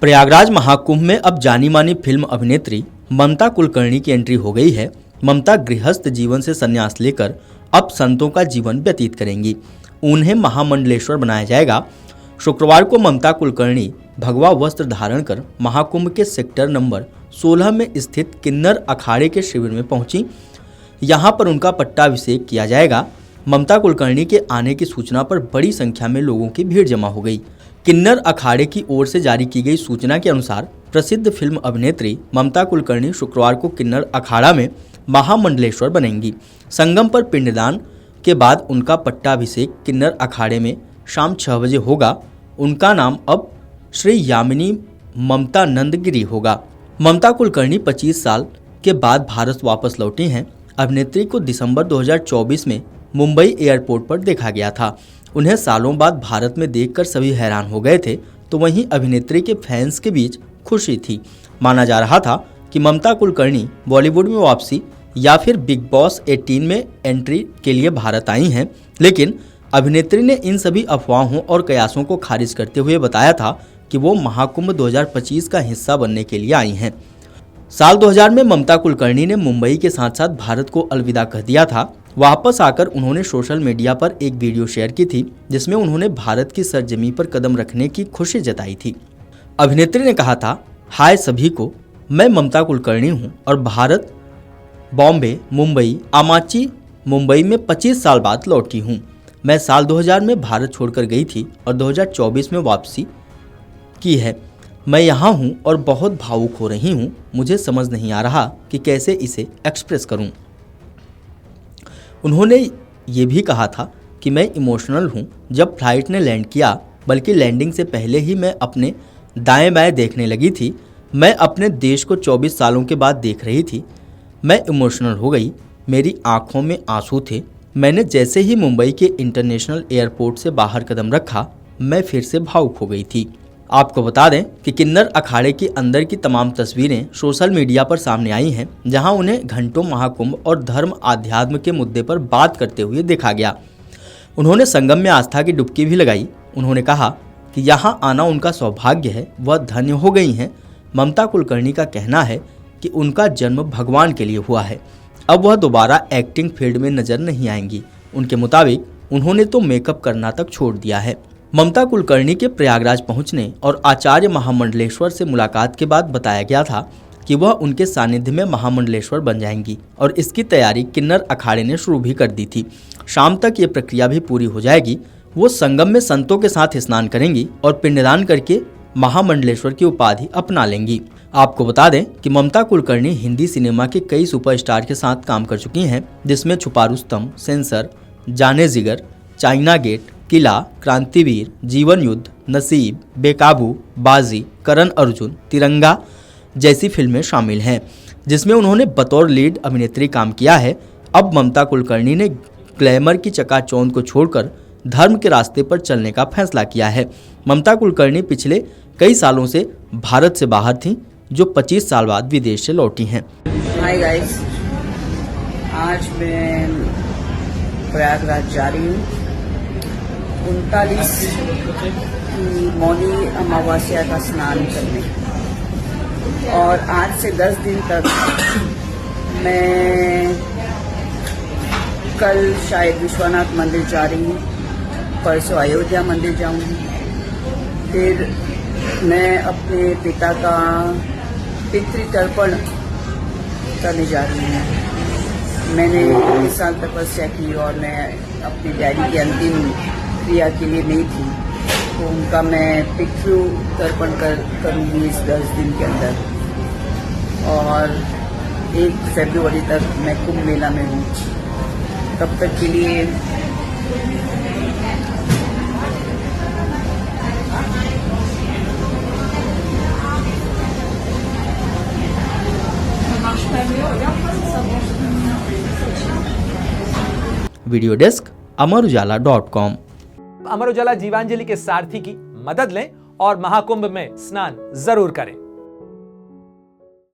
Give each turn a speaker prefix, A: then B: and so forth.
A: प्रयागराज महाकुंभ में अब जानी मानी फिल्म अभिनेत्री ममता कुलकर्णी की एंट्री हो गई है। ममता गृहस्थ जीवन से संन्यास लेकर अब संतों का जीवन व्यतीत करेंगी। उन्हें महामंडलेश्वर बनाया जाएगा। शुक्रवार को ममता कुलकर्णी भगवा वस्त्र धारण कर महाकुंभ के सेक्टर नंबर 16 में स्थित किन्नर अखाड़े के शिविर में पहुंची। यहां पर उनका पट्टाभिषेक किया जाएगा। ममता कुलकर्णी के आने की सूचना पर बड़ी संख्या में लोगों की भीड़ जमा हो गई। किन्नर अखाड़े की ओर से जारी की गई सूचना के अनुसार प्रसिद्ध फिल्म अभिनेत्री ममता कुलकर्णी शुक्रवार को किन्नर अखाड़ा में महामंडलेश्वर बनेंगी। संगम पर पिंडदान के बाद उनका पट्टाभिषेक किन्नर अखाड़े में शाम 6 बजे होगा। उनका नाम अब श्री यामिनी ममता नंदगिरी होगा। ममता कुलकर्णी 25 साल के बाद भारत वापस लौटी हैं। अभिनेत्री को दिसंबर 2024 में मुंबई एयरपोर्ट पर देखा गया था। उन्हें सालों बाद भारत में देखकर सभी हैरान हो गए थे, तो वहीं अभिनेत्री के फैंस के बीच खुशी थी। माना जा रहा था कि ममता कुलकर्णी बॉलीवुड में वापसी या फिर बिग बॉस 18 में एंट्री के लिए भारत आई हैं, लेकिन अभिनेत्री ने इन सभी अफवाहों और कयासों को खारिज करते हुए बताया था कि वो महाकुंभ 2025 का हिस्सा बनने के लिए आई हैं। साल 2000 में ममता कुलकर्णी ने मुंबई के साथ साथ भारत को अलविदा कह दिया था। वापस आकर उन्होंने सोशल मीडिया पर एक वीडियो शेयर की थी, जिसमें उन्होंने भारत की सरजमी पर कदम रखने की खुशी जताई थी। अभिनेत्री ने कहा था, हाय सभी को, मैं ममता कुलकर्णी हूं और भारत, बॉम्बे, मुंबई, आमाची मुंबई में 25 साल बाद लौटी हूं। मैं साल 2000 में भारत छोड़कर गई थी और 2024 में वापसी की है। मैं यहाँ हूँ और बहुत भावुक हो रही हूँ। मुझे समझ नहीं आ रहा कि कैसे इसे एक्सप्रेस करूँ। उन्होंने ये भी कहा था कि मैं इमोशनल हूँ। जब फ्लाइट ने लैंड किया, बल्कि लैंडिंग से पहले ही मैं अपने दाएं बाएं देखने लगी थी। मैं अपने देश को 24 सालों के बाद देख रही थी। मैं इमोशनल हो गई। मेरी आंखों में आंसू थे। मैंने जैसे ही मुंबई के इंटरनेशनल एयरपोर्ट से बाहर कदम रखा, मैं फिर से भावुक हो गई थी। आपको बता दें कि किन्नर अखाड़े के अंदर की तमाम तस्वीरें सोशल मीडिया पर सामने आई हैं, जहां उन्हें घंटों महाकुंभ और धर्म आध्यात्म के मुद्दे पर बात करते हुए देखा गया। उन्होंने संगम में आस्था की डुबकी भी लगाई। उन्होंने कहा कि यहां आना उनका सौभाग्य है, वह धन्य हो गई हैं। ममता कुलकर्णी का कहना है कि उनका जन्म भगवान के लिए हुआ है। अब वह दोबारा एक्टिंग फील्ड में नजर नहीं आएंगी। उनके मुताबिक उन्होंने तो मेकअप करना तक छोड़ दिया है। ममता कुलकर्णी के प्रयागराज पहुंचने और आचार्य महामंडलेश्वर से मुलाकात के बाद बताया गया था कि वह उनके सानिध्य में महामंडलेश्वर बन जाएंगी और इसकी तैयारी किन्नर अखाड़े ने शुरू भी कर दी थी। शाम तक ये प्रक्रिया भी पूरी हो जाएगी। वो संगम में संतों के साथ स्नान करेंगी और पिंडदान करके महामंडलेश्वर की उपाधि अपना लेंगी। आपको बता दें कि ममता कुलकर्णी हिंदी सिनेमा के कई सुपरस्टार के साथ काम कर चुकी हैं, जिसमें छुपा रुस्तम, सेंसर, जाने जिगर, चाइना गेट, किला, क्रांतिवीर, जीवन युद्ध, नसीब, बेकाबू, बाजी, करण अर्जुन, तिरंगा जैसी फिल्में शामिल हैं, जिसमें उन्होंने बतौर लीड अभिनेत्री काम किया है। अब ममता कुलकर्णी ने ग्लैमर की चकाचौंध को छोड़कर धर्म के रास्ते पर चलने का फैसला किया है। ममता कुलकर्णी पिछले कई सालों से भारत से बाहर थीं, जो 25 साल बाद विदेश से लौटी हैं।
B: हाय गाइस, आज मैं प्रयागराज जा रही हूँ 39 की मौनी अमावस्या का स्नान करने, और आज से 10 दिन तक मैं कल शायद विश्वनाथ मंदिर जा रही हूँ, परसों अयोध्या मंदिर जाऊंगी, फिर मैं अपने पिता का पितृतर्पण करने जा रही हूँ। मैंने इस साल तपस्या की और मैं अपने डैडी की अंतिम क्रिया के लिए नहीं थी, तो उनका मैं पितृ तर्पण करूँगी इस 10 दिन के अंदर, और 1 फरवरी तक मैं कुंभ मेला में हूँ। तब तक के लिए
A: वीडियो डेस्क अमरउजाला.com।
C: अमर उजाला जीवांजलि के सारथी की मदद लें और महाकुंभ में स्नान जरूर करें।